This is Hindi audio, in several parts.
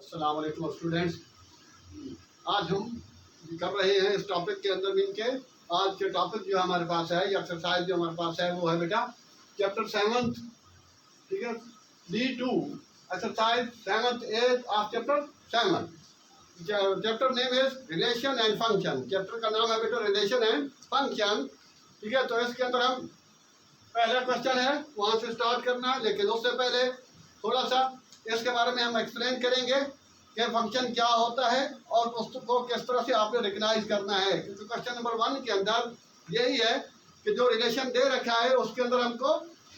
अस्सलाम वालेकुम स्टूडेंट्स। आज हम कर रहे हैं इस टॉपिक के अंदर मीन के आज के टॉपिक जो हमारे पास है, ये एक्सरसाइज जो हमारे पास है वो है बेटा चैप्टर 7, ठीक है, D2 exercise 7 8 of chapter 7। Chapter name is relation and function. Chapter का नाम है बेटा रिलेशन एंड फंक्शन, ठीक है। तो इसके अंदर हम पहला क्वेश्चन है वहाँ से स्टार्ट करना है, लेकिन उससे पहले थोड़ा सा इसके बारे में हम एक्सप्लेन करेंगे कि फंक्शन क्या होता है और उसको किस तरह से आपने रिकग्नाइज करना है। क्योंकि क्वेश्चन नंबर 1 के अंदर यही है कि जो रिलेशन दे रखा है उसके अंदर हमको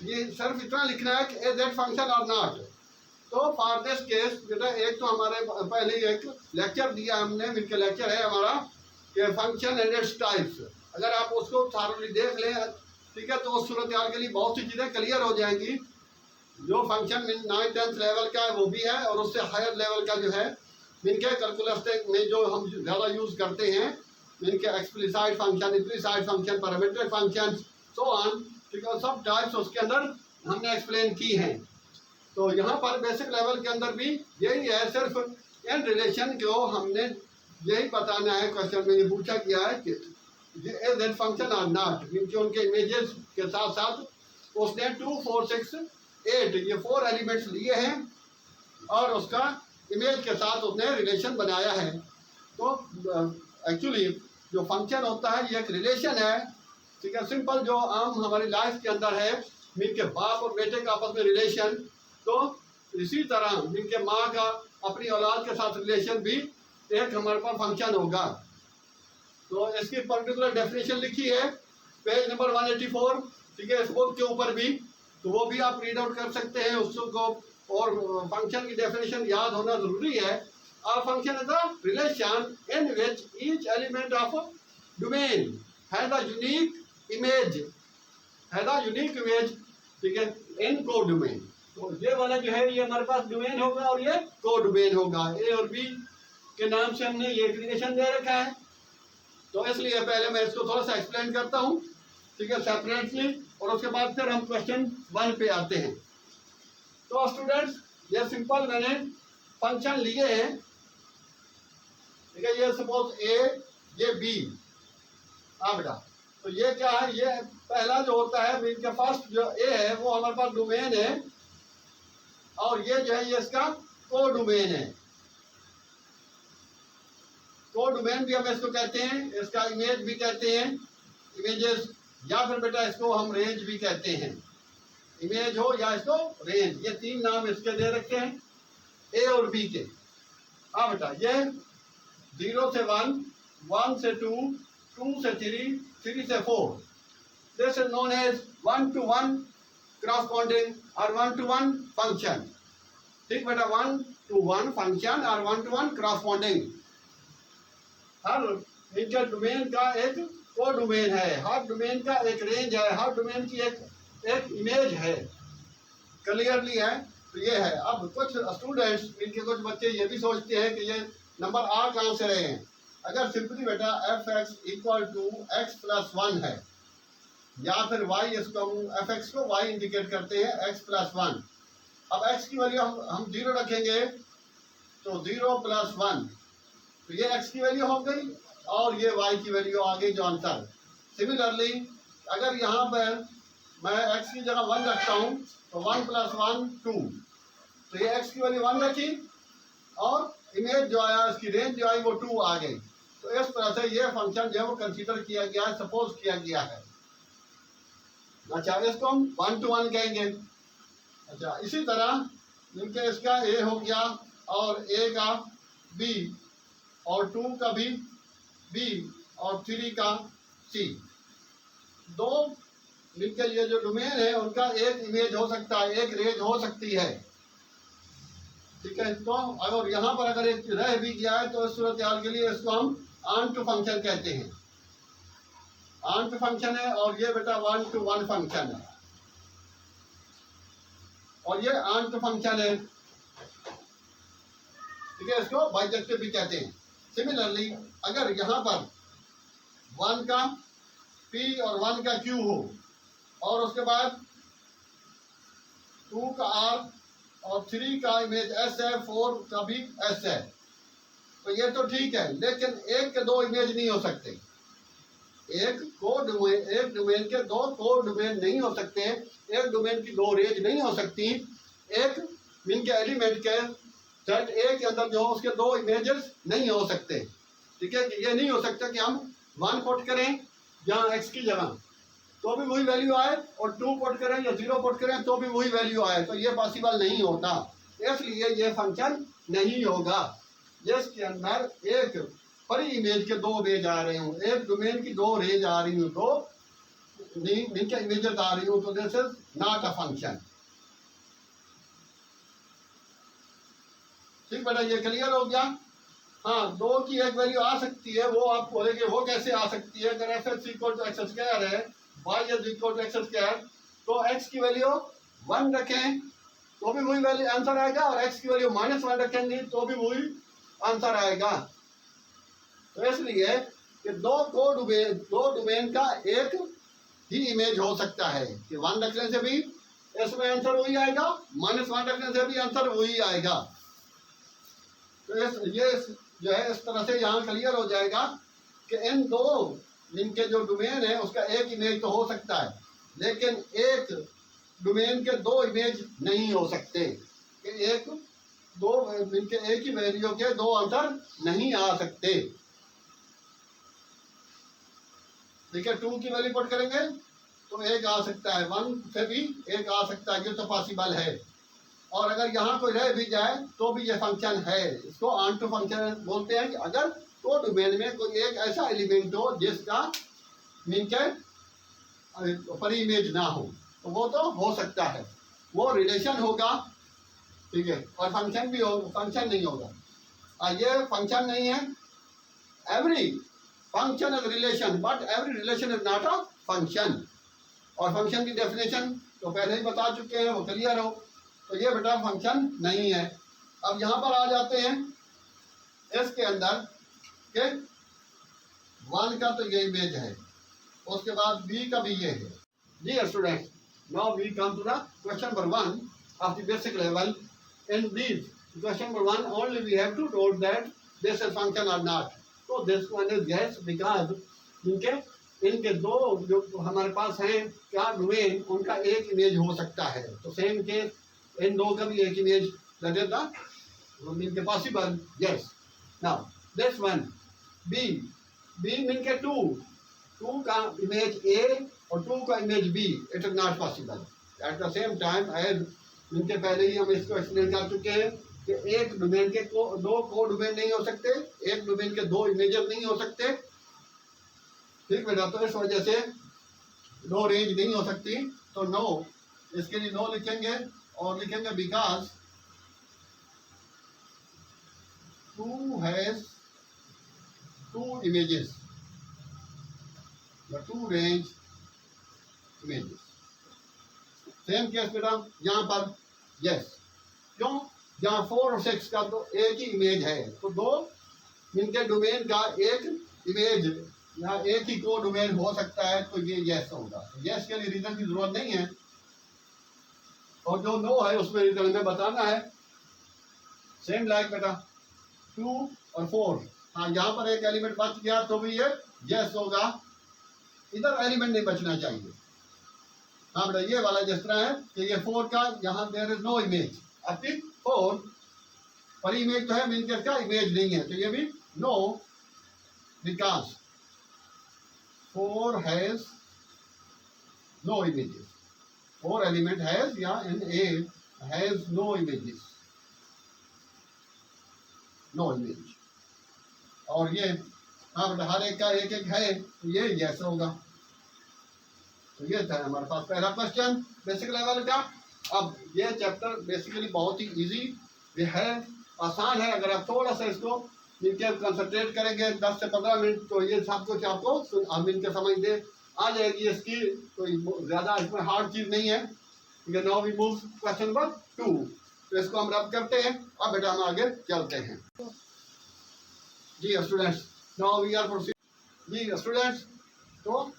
ये सिर्फ इतना लिखना है कि इज दैट फंक्शन और नॉट। तो फॉर दिस केस बेटा एक तो हमारे पहले एक लेक्चर दिया हमने, मिलकर लेक्चर है हमारा कि फंक्शन एंड इट्स टाइप्स। अगर आप उसको थारोली देख लें, ठीक है, तो उस सूरत हाल के लिए बहुत सी चीज़ें क्लियर हो जाएंगी। जो फंक्शन 9th-10th लेवल का है वो भी है, और उससे हायर लेवल का जो है इनके कैलकुलस में जो हम ज़्यादा यूज़ करते हैं इनके explicit function, implicit function, parametric function, so on, ठीक है, सब टाइप्स उसके अंदर हमने एक्सप्लेन की हैं। तो यहाँ पर बेसिक लेवल के अंदर भी यही है, सिर्फ इन रिलेशन को हमने यही बताना है। क्वेश्चन में ये पूछा गया है कि इज दैट फंक्शन और नॉट, क्योंकि उनके इमेजेस के साथ साथ उसने 2 4 6 8 ये 4 एलिमेंट्स लिए हैं और उसका इमेज के साथ उसने रिलेशन बनाया है। तो एक्चुअली जो फंक्शन होता है ये एक रिलेशन है, ठीक है, सिंपल जो आम हमारी लाइफ के अंदर है, मीन के बाप और बेटे का आपस में रिलेशन। तो इसी तरह मीन के माँ का अपनी औलाद के साथ रिलेशन भी एक हमारे पास फंक्शन होगा। तो इसकी पर्टिकुलर डेफिनेशन लिखी है पेज नंबर 184, ठीक है, इस बुक के ऊपर भी, तो वो भी आप रीड आउट कर सकते हैं उसको। और फंक्शन की डेफिनेशन याद होना जरूरी है। A function is a relation in which each element of a domain has a unique image, ठीक है, in codomain। तो ये वाला जो है ये हमारे पास डोमेन होगा और ये कोडोमेन होगा। ए और बी के नाम से हमने ये रिलेशन दे रखा है। तो इसलिए पहले मैं इसको थोड़ा सा एक्सप्लेन करता हूँ, ठीक है, सेपरेटली, और उसके बाद फिर हम क्वेश्चन 1 पे आते हैं। तो स्टूडेंट्स ये सिंपल मैंने फंक्शन लिए हैं, ठीक है, ये सपोज ए ये बी। हाँ बेटा, तो ये क्या है, ये पहला जो होता है मीन के फर्स्ट जो ए है वो हमारे पास डोमेन है, और ये जो है ये इसका कोडोमेन है। कोडोमेन भी हम इसको कहते हैं, इसका इमेज भी कहते हैं, इमेजेस, या फिर बेटा इसको हम रेंज भी कहते हैं। इमेज हो या इसको रेंज, ये 3 नाम इसके दे रखे हैं ए और बी के। हाँ बेटा, ये 0 से 1, 1 से 2, 2 से 3, 3 से 4, this is known as 1-to-1 corresponding और 1-to-1 फंक्शन। ठीक बेटा, 1-to-1 फंक्शन और 1-to-1 corresponding। हर इनके डोमेन का एक कोडोमेन है, हर डोमेन का एक रेंज है, हर डोमेन की एक इमेज है, क्लियरली है। तो ये है। अब कुछ स्टूडेंट्स, इनके कुछ बच्चे ये भी सोचते हैं कि ये नंबर आ कहाँ से रहे हैं। अगर सिंपली बेटा fx = x+1 है, या फिर y, इसको हम fx को y इंडिकेट करते हैं x+1। अब x की वैल्यू हम 0 रखेंगे तो 0+1, तो ये x की वैल्यू हो गई और ये y की वैल्यू आ गई जो आंसर। सिमिलरली अगर यहाँ पर मैं x की जगह 1 रखता हूँ तो 1 + 1 2, तो ये x की वैल्यू 1 रखी और इमेज जो आया, इसकी रेंज जो आई वो 2 आ गई। तो इस तरह से ये फंक्शन जो है वो कंसीडर किया गया है, सपोज किया गया है। अच्छा, इसको हम 1-to-1 कहेंगे। अच्छा, इसी तरह इनके इसका a हो गया और a का b और 2 का भी b और 3 का c। दो इनके ये जो डोमेन है उनका एक इमेज हो सकता है, एक रेंज हो सकती है, ठीक है। तो अगर यहाँ पर अगर एक रह भी गया है तो इस सूरत हाल के लिए इसको हम ऑन-टू फंक्शन कहते हैं। ऑन-टू फंक्शन है और ये बेटा 1-to-1 फंक्शन है, और ये ऑन-टू फंक्शन है, ठीक है, इसको बाइजेक्टिव भी कहते हैं। सिमिलरली अगर यहाँ पर 1 का p और 1 का q हो और उसके बाद 2 का r और 3 का इमेज एस है, 4 का भी एस है। तो ये तो ठीक है, लेकिन एक के दो इमेज नहीं हो सकते। एक डोमेन के दो को डोमेन नहीं हो सकते, एक डोमेन की दो रेंज नहीं हो सकती। एक इनके एलिमेंट के सेट ए के अंदर जो उसके दो इमेजेस नहीं हो सकते। ठीक है, ये नहीं हो सकता कि हम 1 पुट करें जहाँ x की जगह तो भी वही वैल्यू आए, और 2 पुट करें या 0 पुट करें तो भी वही वैल्यू आए। तो ये पॉसिबल नहीं होता, इसलिए ये फंक्शन नहीं होगा जिसके अंदर एक पर इमेज के दो इमेज आ रहे हों, एक डोमेन की दो रेंज आ रही हो, दो इनके इमेजेस आ रही हो, तो this is not a function. ठीक बेटा, ये क्लियर हो गया। हाँ, दो की एक वैल्यू आ सकती है, वो आप बोलेंगे वो कैसे आ सकती है। अगर f x equal to x square है, y is equal to x square, तो एक्स की वैल्यू 1 रखें तो भी वही वैल्यू आंसर आएगा, और एक्स की वैल्यू -1 रखेंगे तो भी वही आंसर आएगा। तो इसलिए कि दो डोमेन का एक ही इमेज हो सकता है कि 1 रखने से भी इसमें आंसर वही आएगा, -1 रखने से भी आंसर वही आएगा। तो ये जो है इस तरह से यहाँ क्लियर हो जाएगा कि इन दो इनके जो डोमेन है उसका एक इमेज तो हो सकता है, लेकिन एक डोमेन के दो इमेज नहीं हो सकते, कि इनके एक ही वैल्यू के दो आंसर नहीं आ सकते। ठीक है, 2 की वैल्यू पुट करेंगे तो एक आ सकता है, 1 से भी एक आ सकता है, ये तो पॉसिबल है। और अगर यहाँ कोई रह भी जाए तो भी ये फंक्शन है, इसको ऑन टू फंक्शन बोलते हैं। कि अगर तो डोमेन में कोई एक ऐसा एलिमेंट हो जिसका मीन के पर इमेज ना हो, तो वो तो हो सकता है, वो रिलेशन होगा। ठीक है, और फंक्शन भी हो, फंक्शन नहीं होगा। ये फंक्शन नहीं है, every function is relation, but every relation is not a function. और फंक्शन की डेफिनेशन तो पहले ही बता चुके हैं, वो क्लियर हो। तो ये बेटा फंक्शन नहीं है। अब यहाँ पर आ जाते हैं इसके अंदर के 1 का तो ये इमेज है, उसके बाद b का भी ये है। जी student, now we come to the question number 1 of the basic level. In this question number 1 only we have to note that this is function or not. So this one is yes, because इनके दो जो हमारे पास हैं क्या डोमेन, उनका एक इमेज हो सकता है। तो सेम केस इन दो का भी एक इमेज लगेगा, इनके possible yes. Now this one be mean के 2 का इमेज ए और 2 का image B, it is not possible. At the same time as इनके पहले ही हम इसको एक्सप्लेन कर चुके हैं कि एक डोमेन के दो को डोमेन नहीं हो सकते, एक डोमेन के दो इमेजेस नहीं हो सकते। ठीक बेटा, तो इस वजह से नो रेंज नहीं हो सकती। तो नो, इसके लिए नो लिखेंगे, और लिखेंगे बिकॉज 2 हैज 2 इमेजेस या 2 रेंज इमेजेस। सेम केस बेटा यहाँ पर यस, क्यों, जहाँ 4 और 6 का तो एक ही इमेज है, तो दो इनके डोमेन का एक इमेज या एक ही को डोमेन हो सकता है, तो ये यस होगा। यस के लिए रीजन की जरूरत नहीं है, और जो नो है उसमें रीजन हमें बताना है। सेम लाइक बेटा 2 और 4, हाँ यहाँ पर एक एलिमेंट बच गया तो भी ये यस होगा, इधर एलिमेंट नहीं बचना चाहिए। हाँ बेटा, ये वाला जिस तरह है कि ये 4 का यहाँ देयर इज नो इमेज, अब 4 पर इमेज तो है, मीन के इसका इमेज नहीं है, तो ये भी no, because 4 has no images. 4 element has या in A has no images, no image. और ये हाँ बेटा हर एक का एक एक है, तो ये यस होगा। तो ये था हमारे पास पहला क्वेश्चन बेसिक लेवल का। अब ये चैप्टर बेसिकली बहुत ही इजी है, आसान है। अगर आप थोड़ा सा इसको मिलकर कंसंट्रेट करेंगे 10 से 15 मिनट, तो ये सब कुछ आपको मिलकर समझ दे आ जाएगी। इसकी कोई ज़्यादा इसमें हार्ड चीज़ नहीं है। ठीक है, now we move question number 2। तो इसको हम रब करते हैं। अब बेटा हम आगे चलते हैं। जी students, now we are proceed. जी स्टूडेंट्स, तो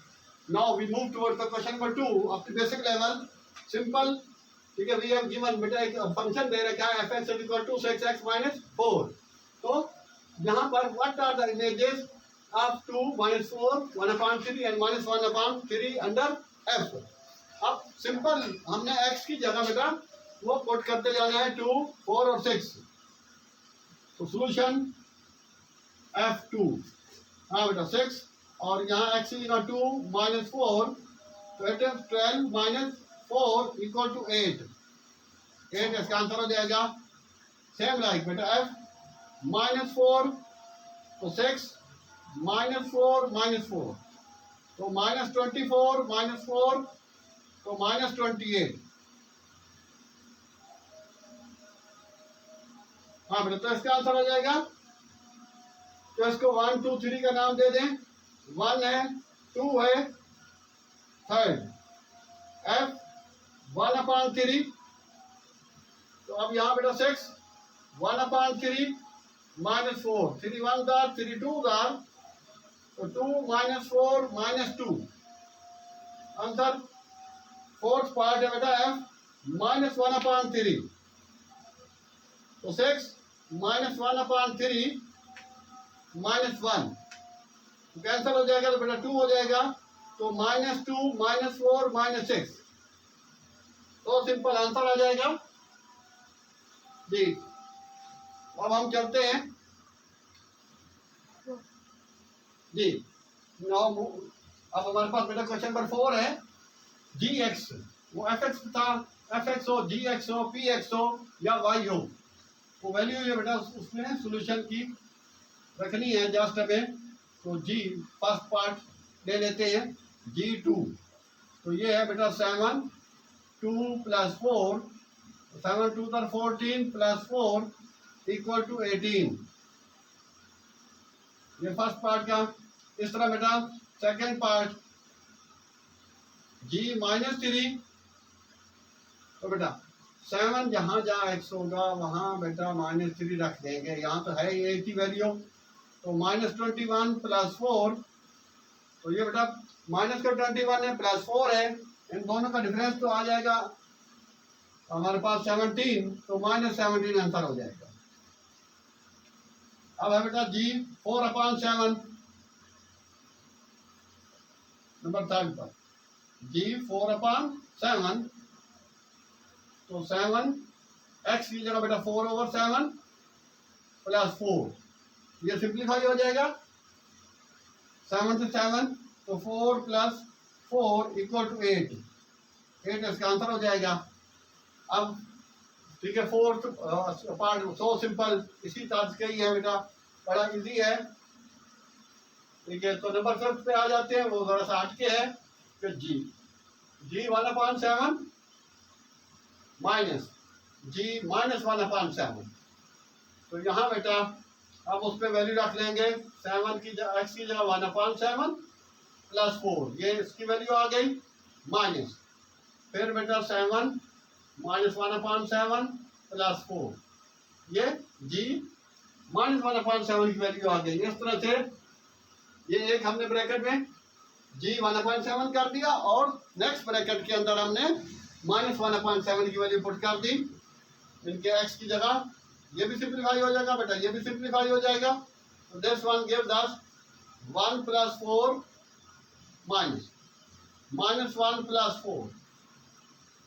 now we move towards the question number 2 of the basic level. Simple ठीक है, वी हैव गिवन बेटा एक फंक्शन दे रखा है fx equal to 6x minus 4। तो यहाँ पर what are the images of 2 minus 4 1/3 and minus 1/3 under f। अब सिंपल हमने x की जगह बेटा वो पुट करते जाना है 2, 4 और 6। तो सॉल्यूशन f2, हाँ बेटा 6 और यहाँ x इक्वल टू माइनस 4, तो it is 12 minus 4 equal to 8। 8 इसका आंसर हो जाएगा। सेम लाइक बेटा f माइनस 4 तो 6 माइनस 4 माइनस 4 तो माइनस 24 माइनस 4 तो माइनस 28। हाँ बेटा तो इसका आंसर हो जाएगा। तो इसको 1 2 3 का नाम दे दें। 1 है, 2 है, 3 f 1/3। तो अब यहाँ बेटा 6 1/3 माइनस 4 3 1 दार 3 2 दार तो 2 minus 4 minus 2। Answer fourth part है बेटा f माइनस 1/3। तो 6 माइनस 1/3 माइनस 1 कैंसिल हो जाएगा तो बेटा 2 हो जाएगा। तो माइनस 2 माइनस 4 माइनस 6। तो सिंपल आंसर आ जाएगा जी। अब हम चलते हैं जी। अब हमारे पास बेटा क्वेश्चन नंबर 4 है gx। वो fx था, fx हो, gx हो, px हो या y हो, वो वैल्यू ये बेटा उसमें सॉल्यूशन की रखनी है जस्ट हमें। तो g फर्स्ट पार्ट ले लेते हैं g2। तो ये है बेटा 7 2 प्लस 4 7 2 14 प्लस 4 इक्वल टू 18। ये फर्स्ट पार्ट का। इस तरह बेटा सेकेंड पार्ट g माइनस 3। तो बेटा 7 जहाँ जहाँ x होगा वहाँ बेटा माइनस 3 रख देंगे। यहाँ तो है एक ही वैल्यू। तो माइनस 21 प्लस 4। तो ये बेटा माइनस का 21 है प्लस 4 है, इन दोनों का डिफरेंस तो आ जाएगा हमारे पास 17। तो माइनस 17 आंसर हो जाएगा। अब है बेटा g 4/7 नंबर 3 पर g 4/7। तो 7 x की जगह बेटा 4/7 प्लस 4, ये सिंप्लीफाई हो जाएगा 7 से 7। तो 4 प्लस 4 इक्वल टू 8। 8 इसका आंसर हो जाएगा। अब ठीक है, फोर्थ पार्ट सो सिंपल इसी तरह का ही है बेटा, बड़ा इजी है। ठीक है, तो नंबर 5 पे आ जाते हैं, वो थोड़ा सा हटके है। फिर g 1/7 माइनस g माइनस 1/7। तो यहाँ बेटा अब उस पर वैल्यू रख लेंगे 7 की x की जगह 1/7 प्लस 4, ये इसकी वैल्यू आ गई माइनस। फिर बेटा 7 माइनस 1/7 प्लस 4, ये g माइनस 1/7 की वैल्यू आ गई। इस तरह से ये एक हमने ब्रैकेट में g 1/7 कर दिया और नेक्स्ट ब्रैकेट के अंदर हमने माइनस 1/7 की वैल्यू पुट कर दी इनके x की जगह। ये भी सिंप्लीफाई हो जाएगा बेटा, ये भी सिंप्लीफाई हो जाएगा। तो this one gives us 1 plus 4 minus 1 plus 4।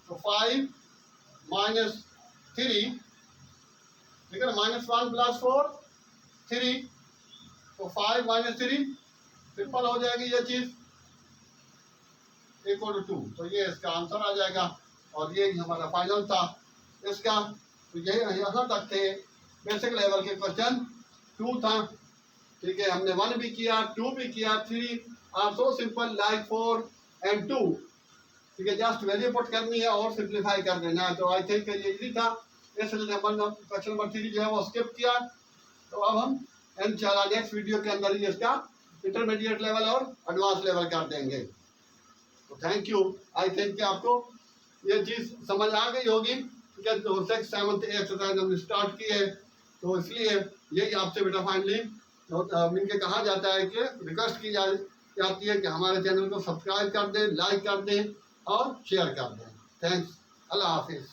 तो 5 माइनस 3, ठीक है ना, -1 प्लस 4 3। तो 5 माइनस 3 सिंपल हो जाएगी ये चीज इक्वल टू 2। तो ये इसका आंसर आ जाएगा और ये हमारा फाइनल था इसका। तो यही यहाँ तक थे बेसिक लेवल के क्वेश्चन। 2 था, ठीक है, हमने 1 भी किया, 2 भी किया, 3 are so simple like 4 and 2। ठीक है, जस्ट वैल्यू पुट करनी है और सिंप्लीफाई कर देना है। तो आई थिंक ये इजी था, इसलिए क्वेश्चन नंबर 3 जो है वो स्किप किया। तो अब हम इंशाल्लाह नेक्स्ट वीडियो के अंदर ही इसका इंटरमीडिएट लेवल और एडवांस लेवल कर देंगे। तो थैंक यू। आई थिंक कि आपको ये चीज़ समझ आ गई होगी कि 6th 7th एक्सरसाइज हमने स्टार्ट की है। तो इसलिए यही आपसे बेटा फाइनली मिलकर कहा जाता है कि रिक्वेस्ट की जाती है कि हमारे चैनल को सब्सक्राइब कर दें, लाइक कर दें और शेयर कर दें। थैंक्स, अल्लाह हाफिज़।